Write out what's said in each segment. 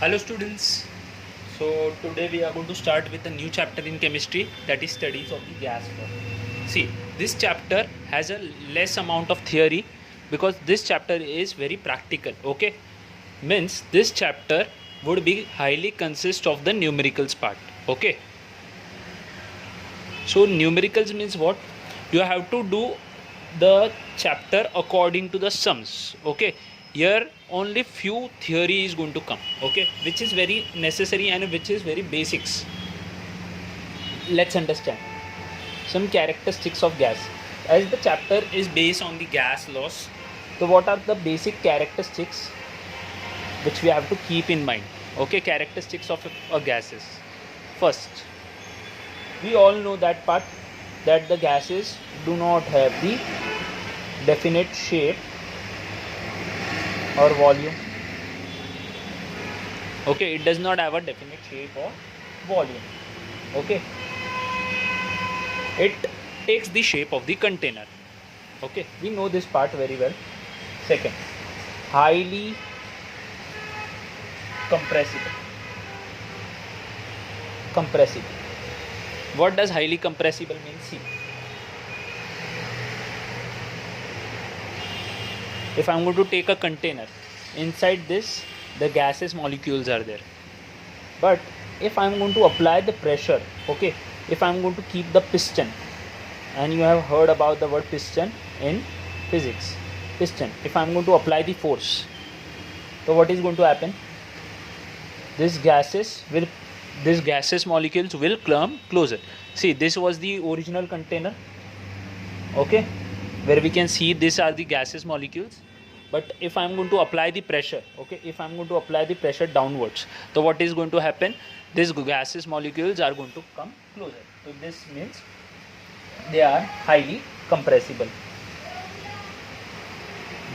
Hello students. So today we are going to start with a new chapter in chemistry, that is studies of the gas law. See, this chapter has a less amount of theory because this chapter is very practical. Okay, means this chapter would be highly consist of the numericals part. Okay, so numericals means what? You have to do the chapter according to the sums. Okay, here only few theory is going to come. Okay, which is very necessary and which is very basics. Let's understand some characteristics of gas. As the chapter is based on the gas laws, so what are the basic characteristics which we have to keep in mind? Okay, characteristics of a gases. First, we all know that part, that the gases do not have the definite shape or volume. Okay, it does not have a definite shape or volume. Okay, it takes the shape of the container. Okay, we know this part very well. Second, highly compressible. What does highly compressible mean? See, if I'm going to take a container, inside this the gases molecules are there, but if I'm going to apply the pressure, okay, if I'm going to keep the piston, and you have heard about the word piston in physics, piston, if I'm going to apply the force, so what is going to happen? These gases molecules will come closer. See, this was the original container, okay, where we can see these are the gases molecules. But if I'm going to apply the pressure, okay, if I'm going to apply the pressure downwards, so what is going to happen? These gases molecules are going to come closer. So this means they are highly compressible.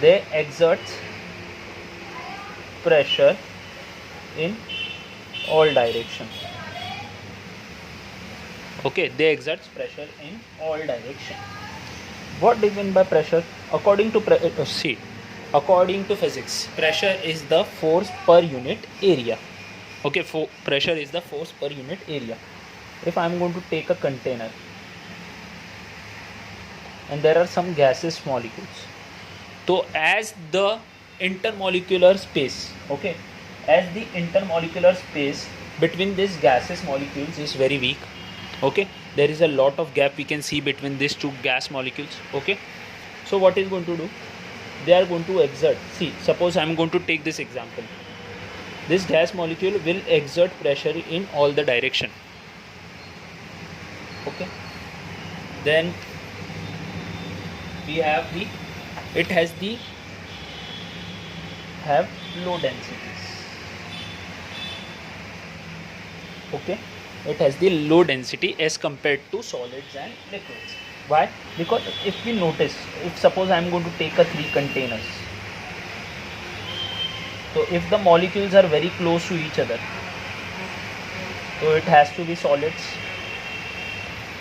They exert pressure in all directions. Okay, they exert pressure in all directions. What do you mean by pressure? According to according to physics, pressure is the force per unit area. Okay, pressure is the force per unit area. If I am going to take a container and there are some gases molecules, so as the intermolecular space, okay, as the intermolecular space between these gases molecules is very weak, okay, there is a lot of gap we can see between these two gas molecules. Okay, so what is going to do? They are going to exert, see, suppose I am going to take this example, this gas molecule will exert pressure in all the direction. Okay, then we have it has have low densities. Okay, it has the low density as compared to solids and liquids. Why? Because if we notice, if suppose I am going to take a 3 containers, so if the molecules are very close to each other, so it has to be solids.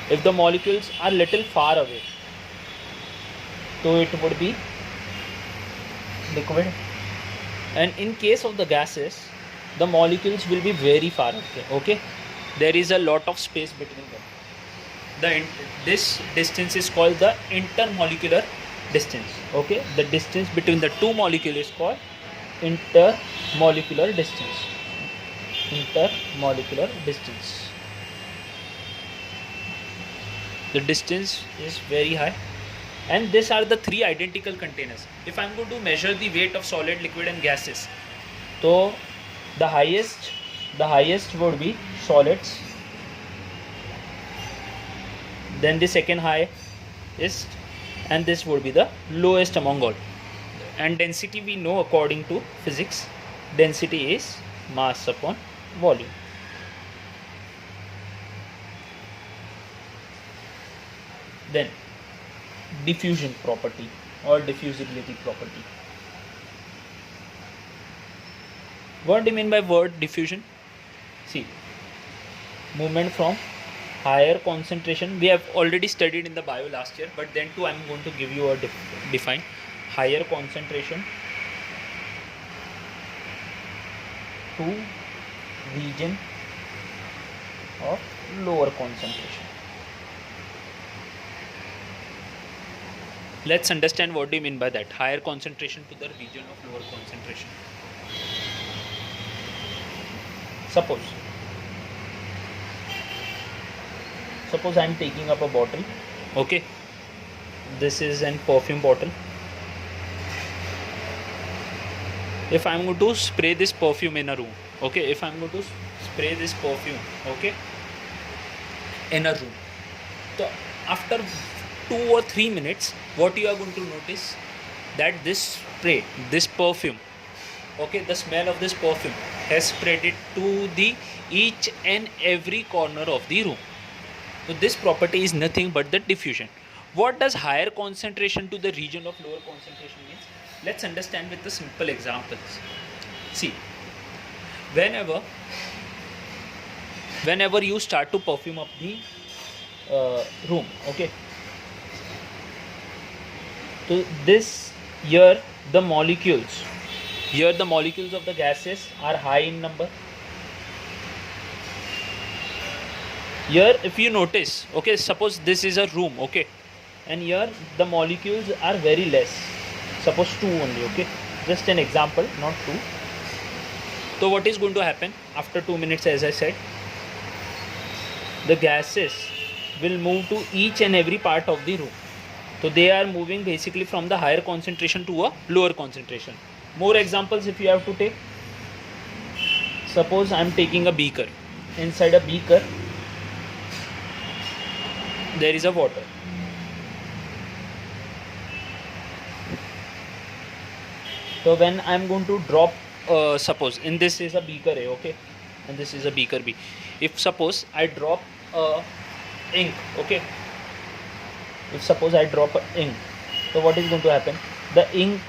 If the molecules are little far away, so it would be liquid. And in case of the gases, the molecules will be very far away. Okay, there is a lot of space between them. This distance is called the intermolecular distance. Okay, the distance between the two molecules is called intermolecular distance. The distance is very high, and these are the 3 identical containers. If I'm going to measure the weight of solid, liquid and gases, so the highest would be solids, then the second highest, and this would be the lowest among all. And density, we know according to physics, density is mass upon volume. Then diffusion property or diffusibility property. What do you mean by word diffusion? See, movement from higher concentration, we have already studied in the bio last year, but then too I am going to give you a define higher concentration to region of lower concentration. Let's understand what do you mean by that. Higher concentration to the region of lower concentration. Suppose I am taking up a bottle. Okay, this is an perfume bottle. If I am going to spray this perfume in a room, okay, if I am going to spray this perfume, okay, in a room, so after 2 or 3 minutes, what you are going to notice that this spray, this perfume, okay, the smell of this perfume has spread it to the each and every corner of the room. So this property is nothing but the diffusion. What does higher concentration to the region of lower concentration means? Let's understand with the simple examples. See, whenever you start to perfume up the room, okay, so this here the molecules of the gases are high in number. Here if you notice, okay, suppose this is a room, okay, and here the molecules are very less, suppose 2 only, okay, just an example, not 2. So what is going to happen after 2 minutes? As I said, the gases will move to each and every part of the room. So they are moving basically from the higher concentration to a lower concentration. More examples if you have to take. Suppose I am taking a beaker. Inside a beaker there is a water. So when I am going to drop, suppose in this is a beaker A, okay, and this is a beaker B. If suppose I drop ink, okay, if suppose I drop ink, so what is going to happen? The ink,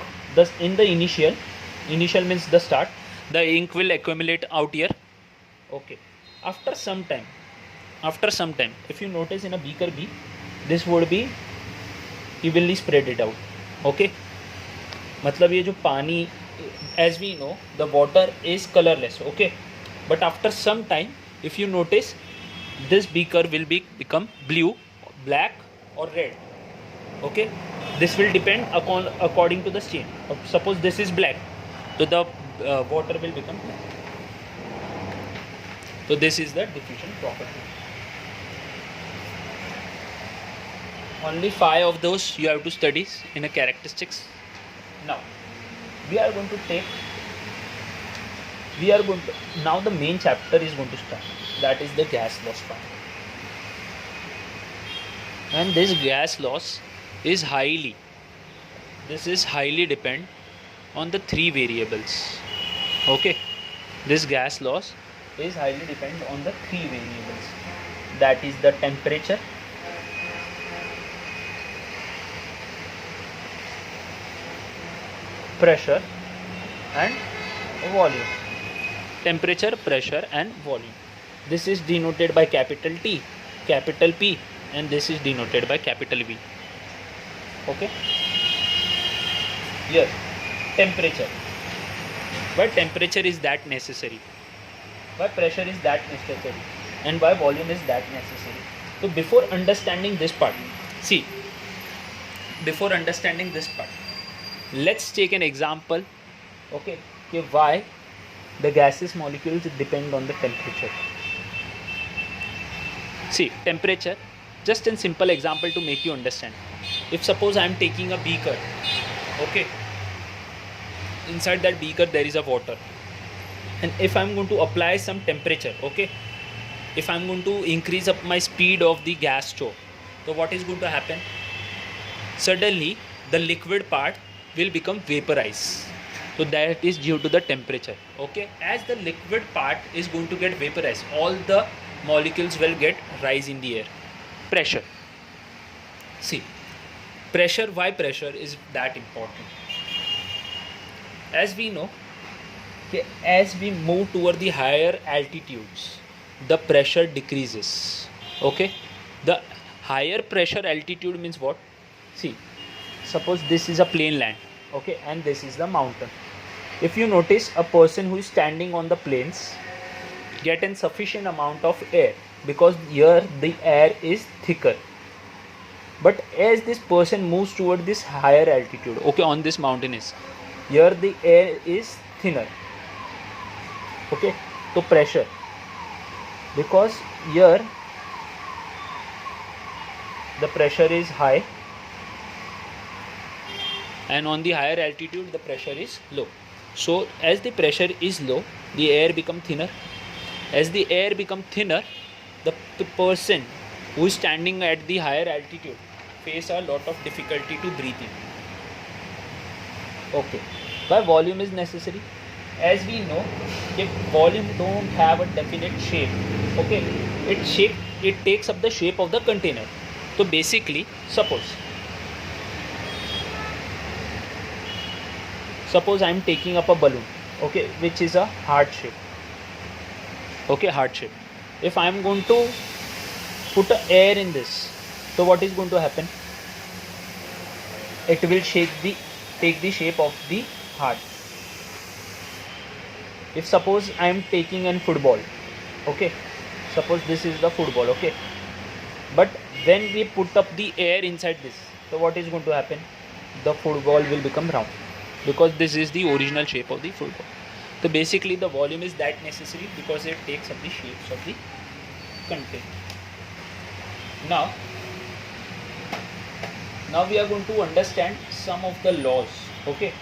in the initial means the start, the ink will accumulate out here, okay. After some time, if you notice in a beaker B, this would be evenly spread it out, okay. मतलब ये जो पानी, as we know, the water is colorless, okay, but after some time, if you notice, this beaker will become blue, black or red, okay. This will depend according to the stain. Suppose this is black, so the water will become black. So this is the diffusion property. Only 5 of those you have to study in a characteristics. Now we are going to now the main chapter is going to start, that is the gas loss part. And this gas loss is highly depend on the 3 variables, okay. This gas loss is highly depend on the 3 variables, that is the temperature, pressure and volume. Temperature, pressure and volume. This is denoted by capital T, capital P, and this is denoted by capital V, okay. Here temperature, why temperature is that necessary, why pressure is that necessary, and why volume is that necessary. So before understanding this part, let's take an example, okay, why the gaseous molecules depend on the temperature. See, temperature, just a simple example to make you understand. If suppose I am taking a beaker, okay, inside that beaker there is a water, and if I am going to apply some temperature, okay, if I am going to increase up my speed of the gas stove, so what is going to happen? Suddenly the liquid part will become vaporized. So that is due to the temperature, okay. As the liquid part is going to get vaporized, all the molecules will get rise in the air. Pressure, see, pressure, why pressure is that important? As we know, as we move toward the higher altitudes, the pressure decreases, okay. The higher pressure altitude means what? See, suppose this is a plain land, okay, and this is the mountain. If you notice a person who is standing on the plains, get in sufficient amount of air, because here the air is thicker. But as this person moves toward this higher altitude, okay, on this mountain is, here the air is thinner. Okay, so pressure, because here the pressure is high and on the higher altitude the pressure is low. So as the pressure is low, the air become thinner. As the air become thinner, the person who is standing at the higher altitude face a lot of difficulty to breathe in. Okay, why volume is necessary? As we know, if volume don't have a definite shape, okay, it takes up the shape of the container. So basically, suppose I am taking up a balloon, okay, which is a heart shape. Okay, heart shape. If I am going to put air in this, so what is going to happen? It will take the shape of the heart. If suppose I am taking a football, okay, suppose this is the football, okay, but when we put up the air inside this, so what is going to happen? The football will become round, because this is the original shape of the football. So basically the volume is that necessary because it takes up the shapes of the container. Now we are going to understand some of the laws. Okay,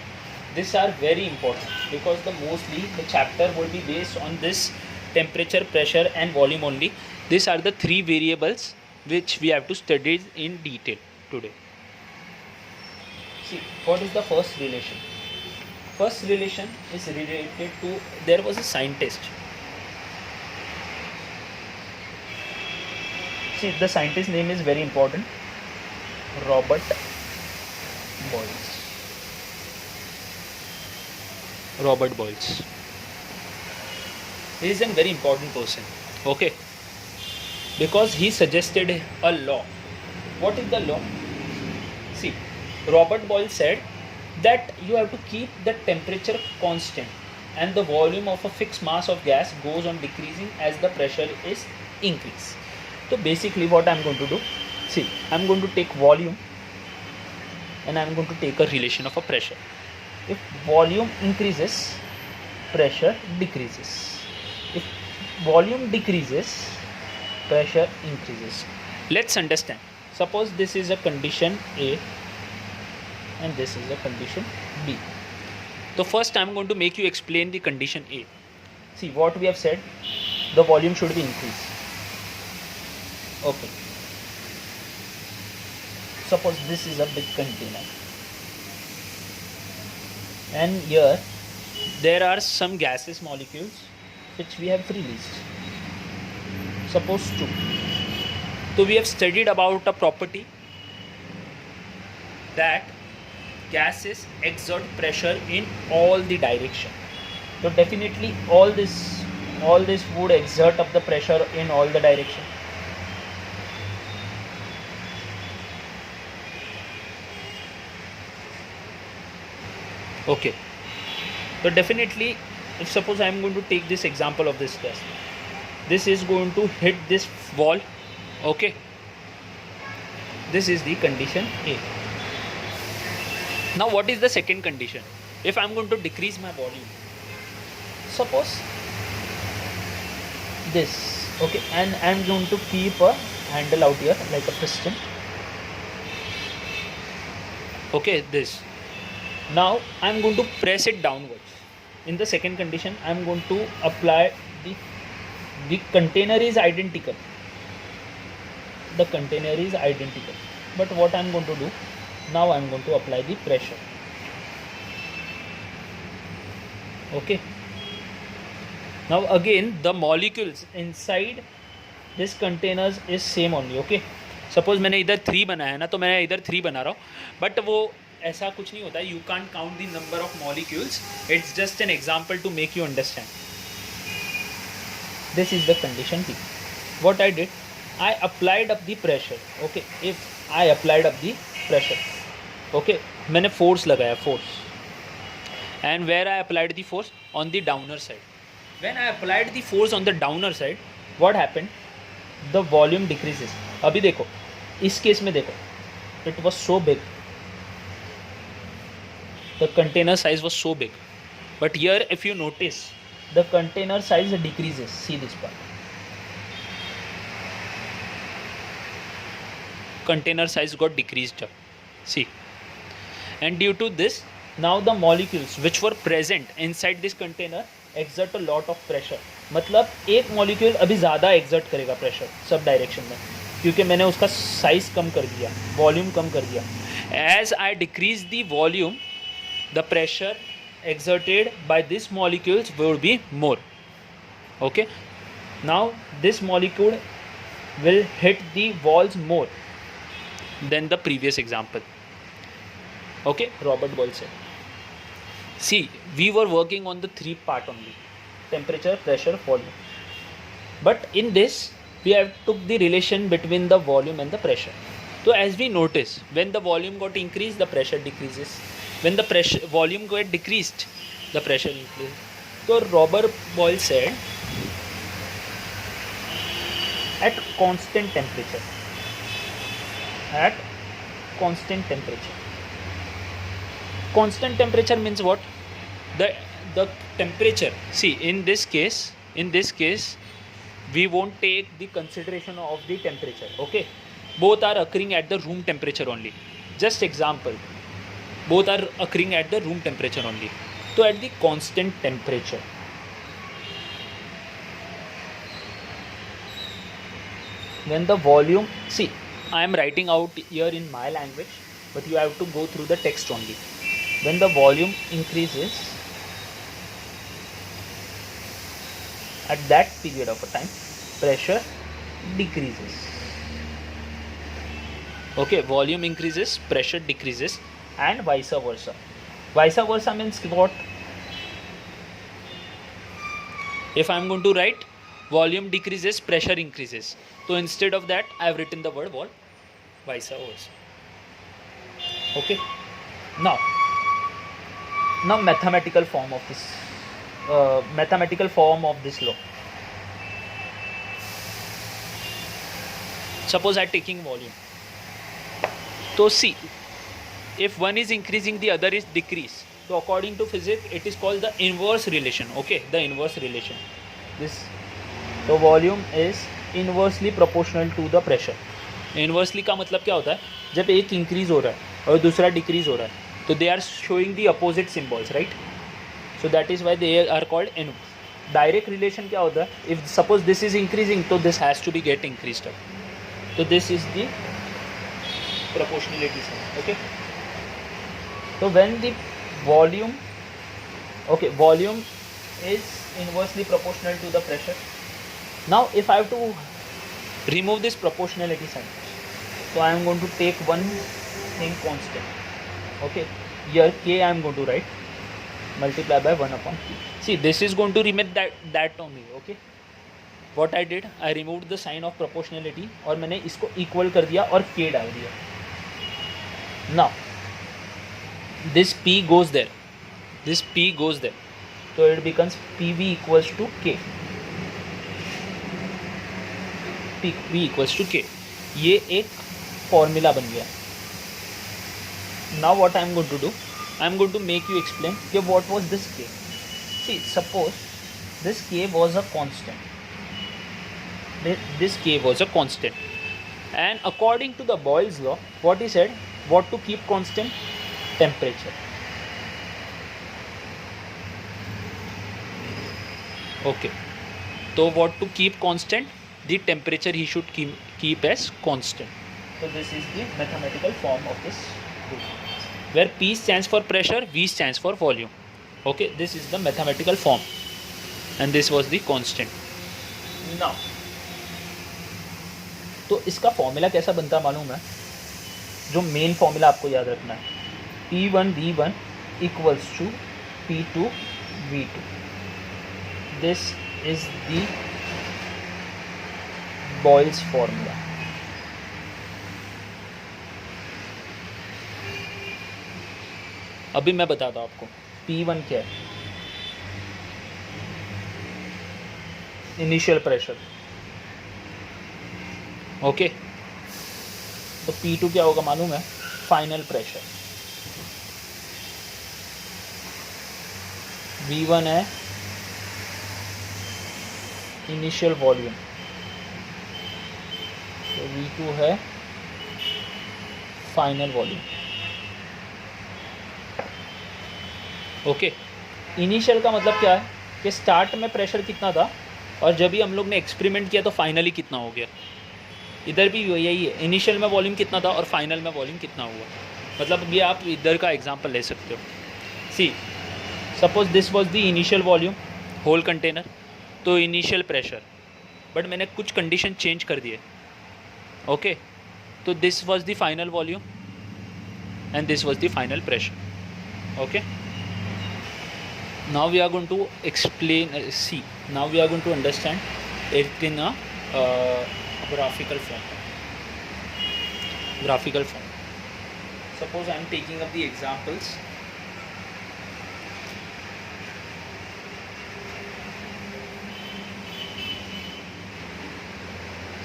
these are very important because mostly the chapter will be based on this temperature, pressure and volume only. These are the three variables which we have to study in detail today. See, what is the first relation? First relation is related to, there was a scientist. See, the scientist name is very important, Robert Boyle. Robert Boyle. He is a very important person, okay, because he suggested a law. What is the law? See, Robert Boyle said that you have to keep the temperature constant and the volume of a fixed mass of gas goes on decreasing as the pressure is increased. So basically what I am going to do, see, I am going to take volume and I am going to take a relation of a pressure. If volume increases, pressure decreases. If volume decreases, pressure increases. Let's understand. Suppose this is a condition A and this is a condition B. So first I am going to make you explain the condition A. See, what we have said, the volume should be increased. Okay. Suppose this is a big container and here there are some gaseous molecules which we have released. Suppose 2. So we have studied about a property that gases exert pressure in all the direction. So definitely all this would exert up the pressure in all the direction. Okay, so definitely if suppose I am going to take this example of this gas, this is going to hit this wall. Okay, this is the condition A. Now what is the second condition? If I am going to decrease my volume, suppose this, okay, and I am going to keep a handle out here like a piston. Okay, this. Now I am going to press it downwards. In the second condition, I am going to apply the container is identical. The container is identical. But what I am going to do? Now I am going to apply the pressure. Okay. Now again the molecules inside this containers is same only. Okay. Suppose मैंने इधर 3 बनाया है ना, तो मैं इधर 3 बना रहा हूँ, बट वो ऐसा कुछ नहीं होता है. You can't count the number of molecules. It's just an example to make you understand. This is the condition B. What I did, I applied up the pressure. Okay, if I applied up the pressure, okay, मैंने force लगाया, force, and where I applied the force? On the downer side. When I applied the force on the downer side, what happened? The volume decreases. अभी देखो, इस case में देखो, it was so big, the container size was so big, but here if you notice, the container size decreases. See this part, container size got decreased up. See, and due to this, now the molecules which were present inside this container exert a lot of pressure. मतलब एक molecule अभी ज़्यादा exert करेगा pressure sub direction में, क्योंकि मैंने उसका size कम कर दिया, वॉल्यूम कम कर दिया. As I decrease the volume, the pressure exerted by these molecules will be more. Okay, now this molecule will hit the walls more than the previous example. Okay, Robert Boyle said. See, we were working on the three part only: temperature, pressure, volume. But in this we have took the relation between the volume and the pressure. So as we notice, when the volume got increased, the pressure decreases. When the pressure volume got decreased, the pressure increased. So Robert Boyle said, at constant temperature, constant temperature means what? The temperature. See, in this case, we won't take the consideration of the temperature. Okay, both are occurring at the room temperature only. Just example, both are occurring at the room temperature only. So at the constant temperature, when the volume, see, I am writing out here in my language, but you have to go through the text only. When the volume increases, at that period of a time, pressure decreases. Okay, volume increases, pressure decreases, and vice versa. Vice versa means what? If I am going to write volume decreases, pressure increases, so instead of that I have written the word what? Vice versa. Okay, now mathematical form of this law. Suppose I am taking volume. So see, if one is increasing, the other is decrease. So according to physics, it is called the inverse relation. Okay, the inverse relation. So volume is inversely proportional to the pressure. Inversely का मतलब क्या होता है? जब एक increase हो रहा है और दूसरा decrease हो रहा है, तो they are showing the opposite symbols, right? So that is why they are called inverse. Direct relation क्या होता है? If suppose this is increasing, so this has to be get increased up. So this is the proportionality sign. Okay. So when the volume is inversely proportional to the pressure. Now if I have to remove this proportionality sign, so I am going to take one thing constant. Okay, here k I am going to write multiply by 1 upon p. See, this is going to remain that only. Okay, what I did, I removed the sign of proportionality और मैंने इसको equal कर दिया और k डाल दिया. Now this p goes there, so it becomes pv equals to k. pv equals to k. ये एक फॉर्मूला बन गया. Now what I am going to do, I am going to make you explain कि what was this k. See, suppose this k was a constant. This k was a constant, and according to the Boyle's law, what he said, what to keep constant? Temperature. Okay, so what to keep constant? The temperature he should keep as constant. So this is the mathematical form of this rule, where P stands for pressure, V stands for volume. Okay, this is the mathematical form, and this was the constant. Now, तो इसका formula कैसा बनता मालूम है? जो main formula आपको याद रखना है, P1 V1 equals to P2 V2. This is the Boyle's formula. अभी मैं बताता हूँ आपको P1 क्या है. Initial pressure, okay. तो P2 क्या होगा मालूम है, फाइनल प्रेशर। V1 है इनिशियल वॉल्यूम, तो V2 है फाइनल वॉल्यूम, ओके। इनिशियल का मतलब क्या है कि स्टार्ट में प्रेशर कितना था और जब भी हम लोग ने एक्सपेरिमेंट किया तो फाइनली कितना हो गया। इधर भी यही है, इनिशियल में वॉल्यूम कितना था और फाइनल में वॉल्यूम कितना हुआ। मतलब ये आप इधर का एग्जांपल ले सकते हो। See suppose this was the initial volume whole container, तो इनिशियल प्रेशर, बट मैंने कुछ कंडीशन चेंज कर दिए, ओके। तो this was the final volume and this was the final pressure, okay. Now we are going to explain, now we are going to understand it in a graphical form. Suppose I am taking up the examples.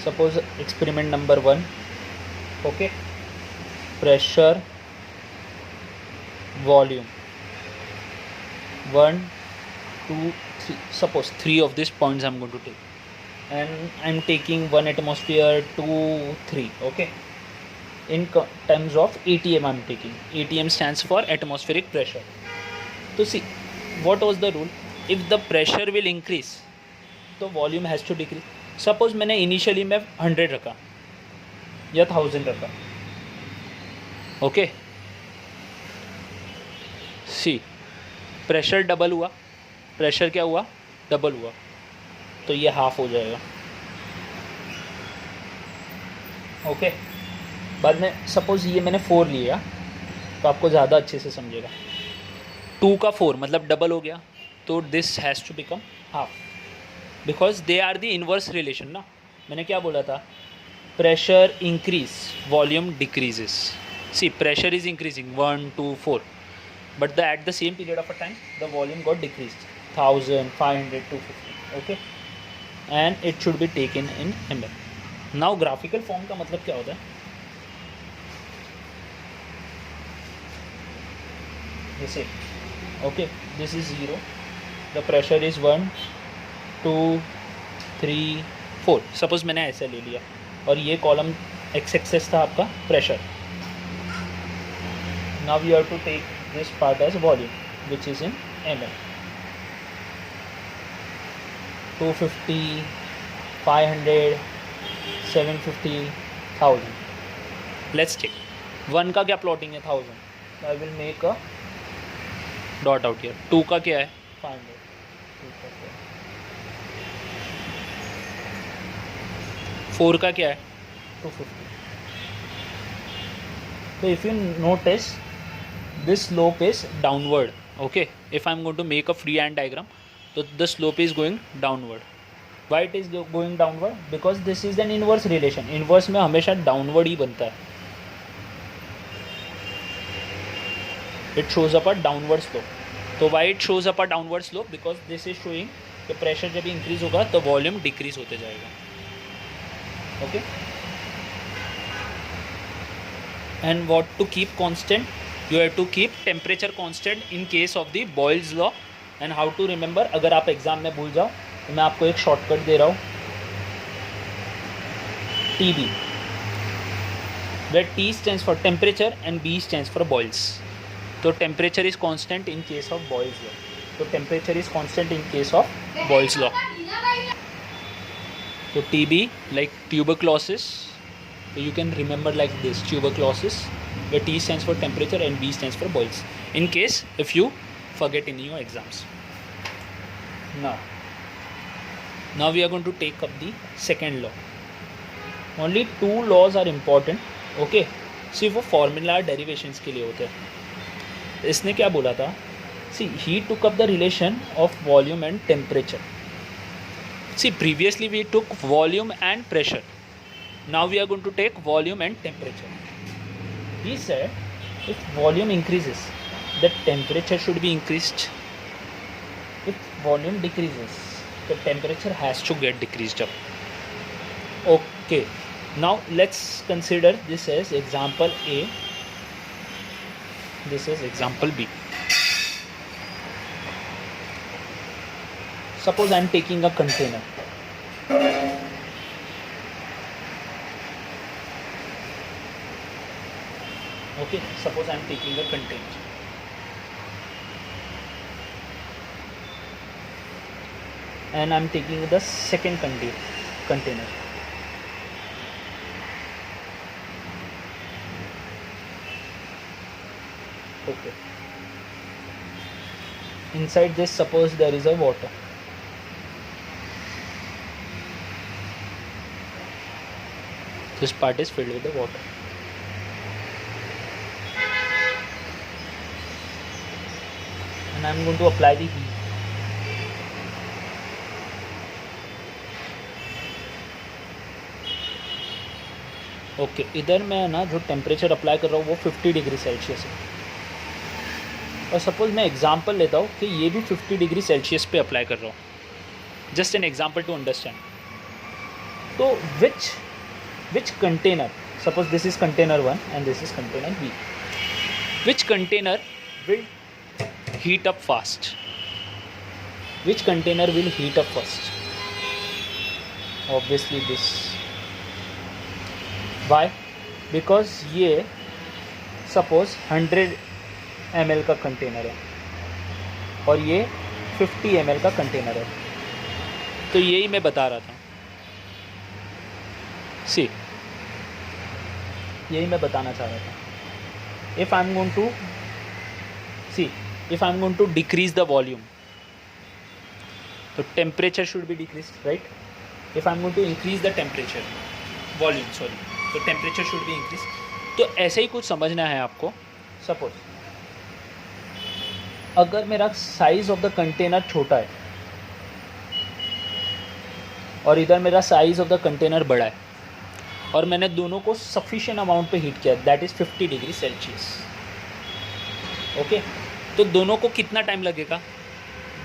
Suppose experiment number 1, okay, pressure, volume, 1 2 3, suppose 3 of these points I'm going to take, and I'm taking 1 atmosphere, 2 3, okay. In terms of ATM I'm taking, ATM stands for atmospheric pressure. So see, what was the rule? If the pressure will increase, तो volume has to decrease. Suppose मैंने initially में 100 रखा या 1000 रखा, okay. See, pressure double हुआ, pressure क्या हुआ, double हुआ, तो ये हाफ हो जाएगा, ओके। बाद में सपोज ये मैंने 4 लिया तो आपको ज़्यादा अच्छे से समझेगा। 2 का 4 मतलब डबल हो गया, तो this has to become half, because they are the inverse relation ना। मैंने क्या बोला था, pressure increase volume decreases. See pressure is increasing 1 2 4, but at the same period of a time the volume got decreased 1000 500 250, okay, and it should be taken in ml. Now graphical form का मतलब क्या होता है, जैसे okay, this is 0, the pressure is 1 2 3 4, suppose मैंने ऐसे ले लिया और ये कॉलम x एक्सेस था आपका pressure. Now we have to take this part as volume, which is in ml. 250 500 750 1000. Let's check 1 का क्या प्लॉटिंग है, 1000, I will make a dot out here. 2 का क्या है, 500, 4 का क्या है, 250. So if you notice, this slope is downward, okay. If I'm going to make a freehand diagram, so the slope is going downward. Why it is going downward? Because this is an inverse relation. Inverse में हमेशा downward ही बनता है. It shows up a downward slope. तो why it shows up a downward slope? Because this is showing कि pressure जब increase होगा तो volume decrease होते जाएगा, okay. And what to keep constant? You have to keep temperature constant in case of the Boyle's law. And how to remember? अगर आप exam में भूल जाओ तो मैं आपको एक शॉर्टकट दे रहा हूँ, TB, where T stands for temperature and B stands for Boyle's. तो temperature is constant in case of Boyle's law. तो temperature is constant in case of Boyle's law. तो TB like tuberculosis. So you can remember like this, tuberculosis, where T stands for temperature and B stands for Boyle's, in case if you forget in your exams. Now we are going to take up the second law. Only 2 laws are important, okay. सिर्फ वो formula derivations के लिए होते हैं। इसने क्या बोला था, see he took up the relation of volume and temperature. See previously we took volume and pressure. Now we are going to take volume and temperature. He said if volume increases, the temperature should be increased. If volume decreases, the temperature has to get decreased up. Okay, now let's consider this as example A, this is example B. Suppose I am taking a container. Okay, suppose I am taking a container. And I am taking the second container. Okay. Inside this, suppose there is a water. This part is filled with the water. And I am going to apply the heat. Okay इधर मैं ना जो temperature apply कर रहा हूँ वो 50 degree Celsius है, और सपोज मैं एग्जांपल लेता हूँ कि ये भी 50 डिग्री सेल्सियस पे अप्लाई कर रहा हूँ, just an example to understand. तो which container, suppose this is container 1 and this is container B, which container will heat up fast? Which container will heat up first? Obviously this. Why? Because ये suppose 100 ml का container है और ये 50 ml का container है. तो यही मैं बता रहा था. See, यही मैं बताना चाह रहा था. If I'm going to see, if I'm going to decrease the volume, so temperature should be decreased, right? If I'm going to increase the temperature, volume, sorry, so temperature should be increased. तो ऐसे ही कुछ समझना है आपको. Suppose अगर मेरा size of the container छोटा है और इधर मेरा साइज ऑफ द कंटेनर बड़ा है और मैंने दोनों को सफिशिएंट अमाउंट पे हीट किया, that is 50 degree Celsius. Okay, तो दोनों को कितना टाइम लगेगा?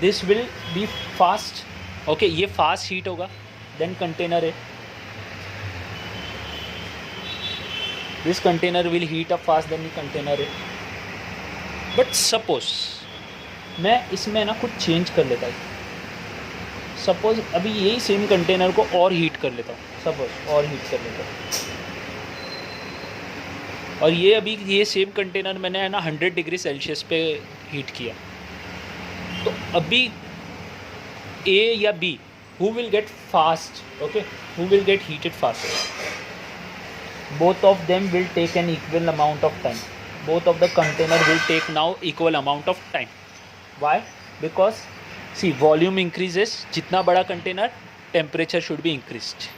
This will be fast. Okay, ये फास्ट हीट होगा, देन कंटेनर है, this container will heat up fast, then container है. बट सपोज मैं इसमें ना कुछ चेंज कर लेता हूँ. सपोज अभी यही सेम कंटेनर को और हीट कर लेता हूँ, सपोज और हीट कर लेता हूँ, और ये अभी ये सेम कंटेनर मैंने है ना 100 डिग्री सेल्सियस पे हीट किया. तो अभी A या B, who will get fast? Okay, who will get heated faster? Both of them will take an equal amount of time. Both of the container will take now equal amount of time. Why? Because see, volume increases. जितना बड़ा container, temperature should be increased.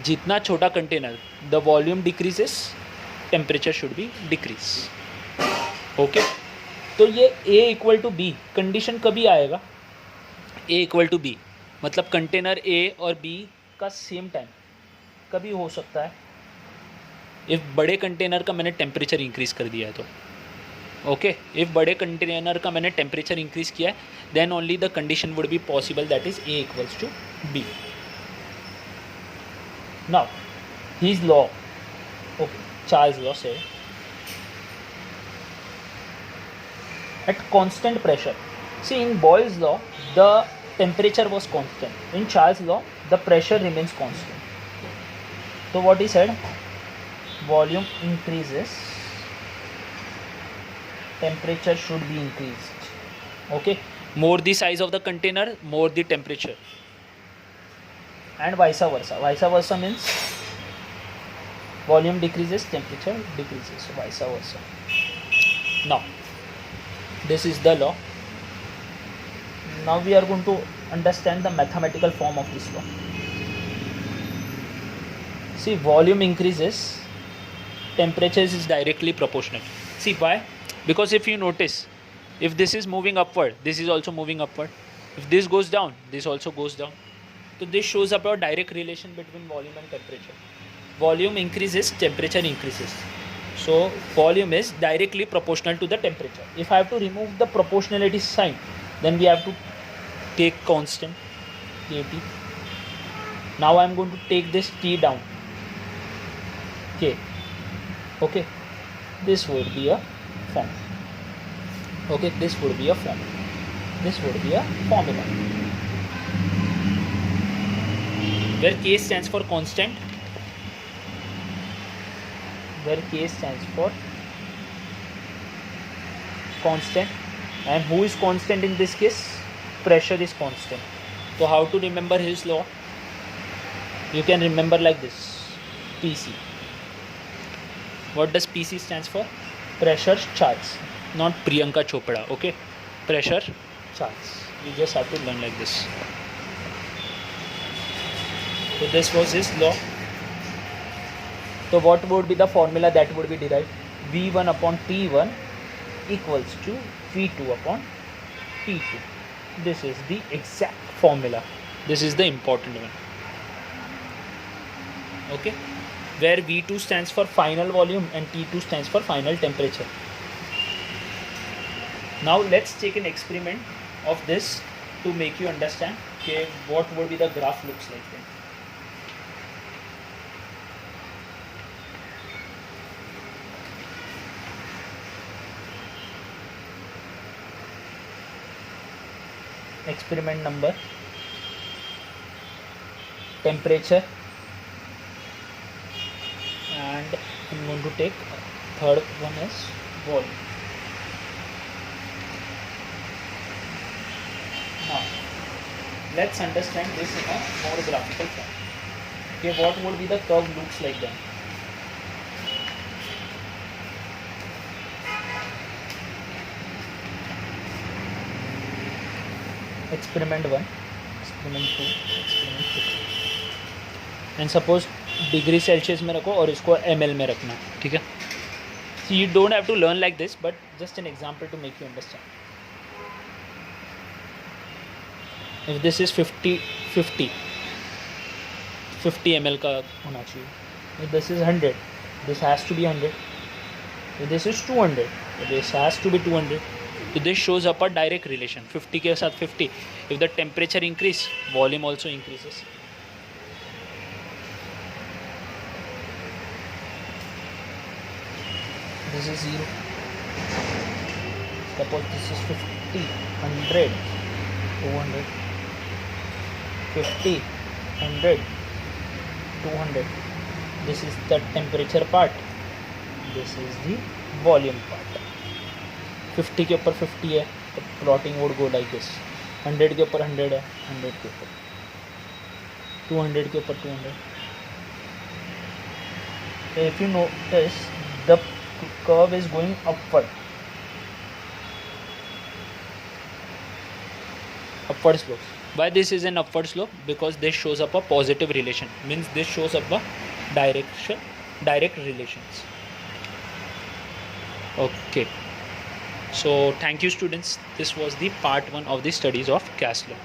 जितना छोटा container, the volume decreases, temperature should be decrease. Okay? तो ये A equal to B condition कभी आएगा? A equal to B मतलब container A और B का सेम टाइम कभी हो सकता है इफ़ बड़े कंटेनर का मैंने टेम्परेचर इंक्रीज़ कर दिया है तो. ओके, इफ़ बड़े कंटेनर का मैंने टेम्परेचर इंक्रीज़ किया है, then only the condition would be possible, that is A equals to B. Now his law, okay, Charles law से at constant pressure. See, in Boyle's law, the temperature was constant. In Charles' law, the pressure remains constant. So what he said, volume increases, temperature should be increased. Okay, more the size of the container, more the temperature, and vice versa. Vice versa means volume decreases, temperature decreases, so vice versa. Now this is the law. Now we are going to understand the mathematical form of this law. See, volume increases, temperature is directly proportional. See why? Because if you notice, if this is moving upward, this is also moving upward. If this goes down, this also goes down. So this shows up a direct relation between volume and temperature. Volume increases, temperature increases. So volume is directly proportional to the temperature. If I have to remove the proportionality sign, then we have to take constant. kT. Now I am going to take this T down, K. Okay, this would be a form. Okay, this would be a form. This would be a formula where K stands for constant, where K stands for constant, and who is constant in this case? Pressure is constant. So how to remember his law? You can remember like this: PC. What does PC stands for? Pressure charge, not Priyanka Chopra. Okay, pressure charge. You just have to learn like this. So this was his law. So what would be the formula that would be derived? V1 upon T1 equals to V2 upon T2. This is the exact formula. This is the important one. Okay, where V2 stands for final volume and T2 stands for final temperature. Now let's take an experiment of this to make you understand what would be the graph looks like then. Experiment number, temperature, and I'm going to take third one as volume. Now let's understand this in a more graphical form. Okay, what would be the curve looks like then? Experiment 1, experiment 2, experiment 3, and suppose degree Celsius में रखो और इसको ml में रखना, ठीक है. So you don't have to learn like this, but just an example to make you understand. If this is 50 ml का होना चाहिए. If this is 100, this has to be 100. If this is 200, this has to be 200. So this shows up a direct relation. 50 के साथ 50. If the temperature increase, volume also increases. This is 0. Suppose this is 50, 100, 200, 50, 100, 200. This is the temperature part. This is the volume part. 50 के ऊपर 50 है तो plotting would go like this. 100 के ऊपर 100 है, 100 के ऊपर 200 के ऊपर 200. So if you notice, the curve is going upward, upward slope. Why this is an upward slope? Because this shows up a positive relation, means this shows up a direct relations. Okay, so thank you students. This was the part 1 of the studies of gas law.